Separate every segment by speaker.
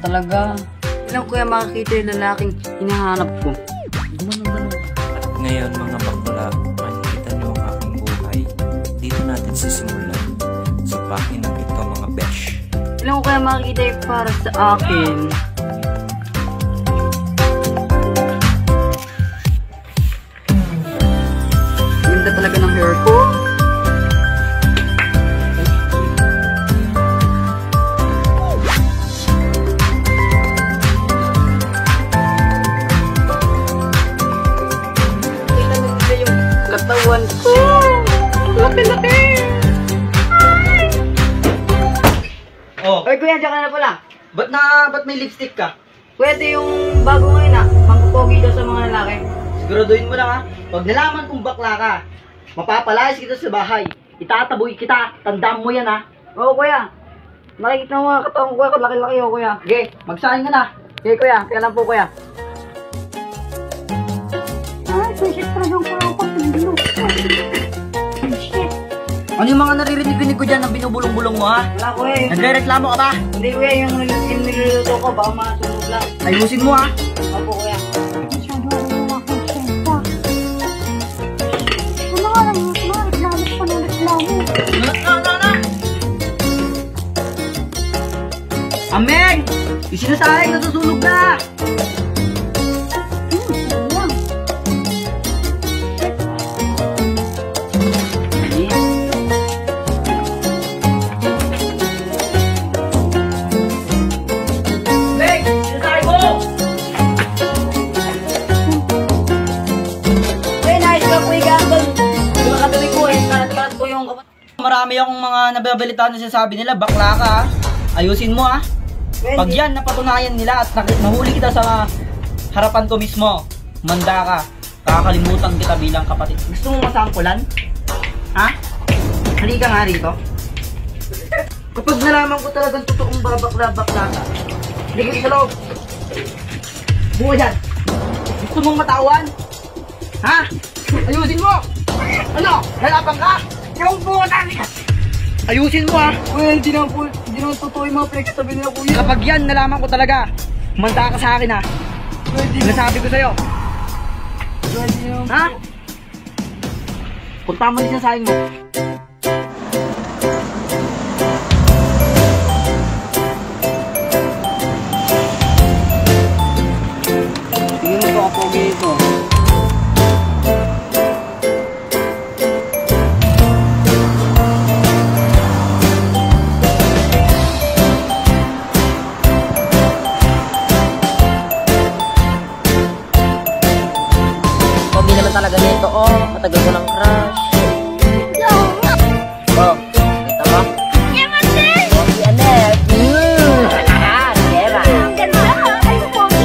Speaker 1: talaga. Ilang kuya makakita yung lalaking hinahanap ko.
Speaker 2: At ngayon mga bakla, makikita niyo ang aking buhay. Dito natin sisimulan sa pakinang ito mga besh.
Speaker 1: Ilang kuya makikita yung para sa akin. Ganda talaga ng hair ko. Katawan ko. Laki-laki.
Speaker 3: Oh.
Speaker 1: Oy, kuya, diyan ka na pala.
Speaker 3: Ba't may lipstick ka?
Speaker 1: Kuya, ito yung bago ngayon Pangpupogi daw sa mga lalaki.
Speaker 3: Siguraduhin mo lang ha. Pag nalaman kong bakla ka, mapapalayas kita sa bahay. Itataboy kita. Tandaan mo yan ha.
Speaker 1: Oo, kuya. Nakikita mo mga katawan ko, kuya. Laki-laki oh, kuya.
Speaker 3: Sige, magsahin ka na.
Speaker 1: Sige, kuya. Kaya lang po, kuya.
Speaker 4: Ay, shit, talagang parang pagpindilo. Shit.
Speaker 3: Ano yung mga naririnig ko dyan na binubulong-bulong mo ha?
Speaker 1: Wala, kuya.
Speaker 3: Nagre-reklamo ka ba?
Speaker 1: Hindi, kuya. Yung niluluto ko, baka masunog lang.
Speaker 3: Ayusin mo ha.
Speaker 1: Opo, kuya.
Speaker 4: Masyado ako nakakonsenta. Ano nga lang, reklamo pa ng reklamo.
Speaker 3: Ameng! Yung sinasahig nasusunog na!
Speaker 4: Sayang.
Speaker 3: Ameng! Sinasahig mo!
Speaker 1: Kuya, nice ka, kuya. Gambal. Di ba katabi ko eh. Kalat ko yung kapat.
Speaker 3: Marami akong mga nababalitaan na sinasabi nila, bakla ka ha. Ayusin mo ha. Pag yan napatunayan nila at nahuli kita sa harapan ko mismo, manda ka. Kakalimutan kita bilang kapatid. Gusto mo masampulan? Ha? Halika nga rito. Kapag nalaman ko talagang totoong babakla-bakla ka, hindi ko sa loob. Buo yan. Gusto mong matawan? Ha? Ayusin mo! Ano? Lalapang ka? Yung puta niya! Ayusin mo ha!
Speaker 1: Kuya, hindi naman totoo yung mga pinagsasabi nila, kuya.
Speaker 3: Kapag yan, nalaman ko talaga, manda ka sa akin ha. Sinasabi ko sa'yo. Ha? Punta mo din sa sayang mo.
Speaker 1: Tingin mo ito, kapogi ito.
Speaker 5: Pogi naman talaga nito, oh. Matagal ko ng crush. Oh, kita mo? Pogi, anet. Diba?
Speaker 4: Ang ganda. Ay, pogi.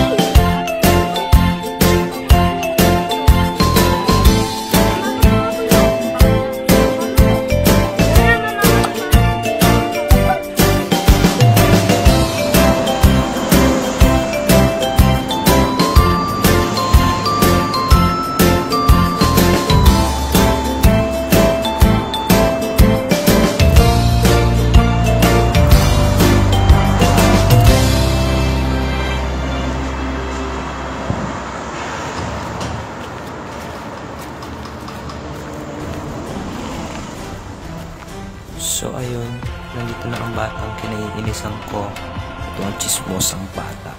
Speaker 2: So ayun, nandito na ang batang kinaiinisan ko. Ito ang chismosang bata.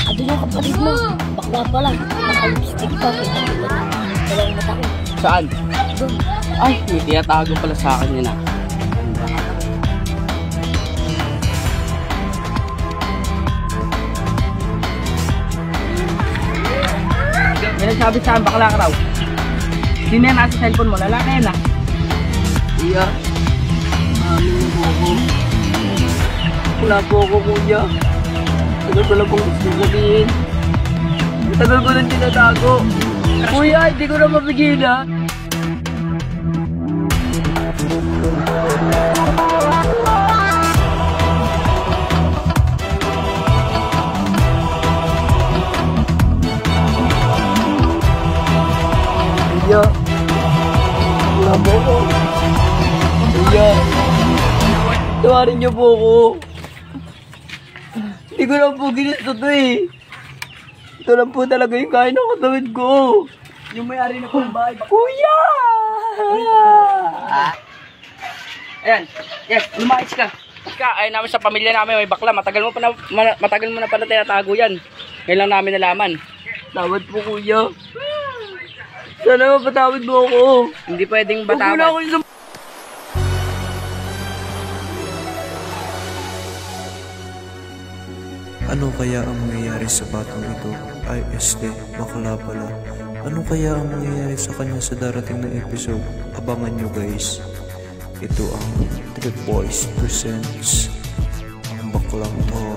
Speaker 4: Ado yung kapatid mo. Bakla pa lang. Naka-lipstick pa. Walang mata ko.
Speaker 1: Saan? Ay, may tinatago pala sa akin yun May nagsabi sa akin, bakla ka raw. Sino yan nasa cellphone mo? Lalaki yan Iya. Amin po ako. Wala po ako, kuya. Tagal ko lang kung gusto sabihin. Tagal ko lang tinatago. Kuya, hindi ko na mapigilan. Patawarin niyo po ako. Hindi ko lang po ginusto to eh. Ito lang po talaga yung kain ng katawid ko. Yung may-ari na po ng bahay. Kuya! Ayan. Yes, lumayas ka. Ay namin sa pamilya namin may bakla. Matagal mo na pala tinatago yan. Ngayon lang namin nalaman. Tawad po kuya. Sana mapatawad mo ako. Hindi pwedeng batawad. Huwag mo na ako isang...
Speaker 2: Ano kaya ang mangyayari sa batang ito? Ay, bakla pala. Ano kaya ang mangyayari sa kanya sa darating na episode? Abangan nyo guys. Ito ang Trip Boys presents ang baklang to.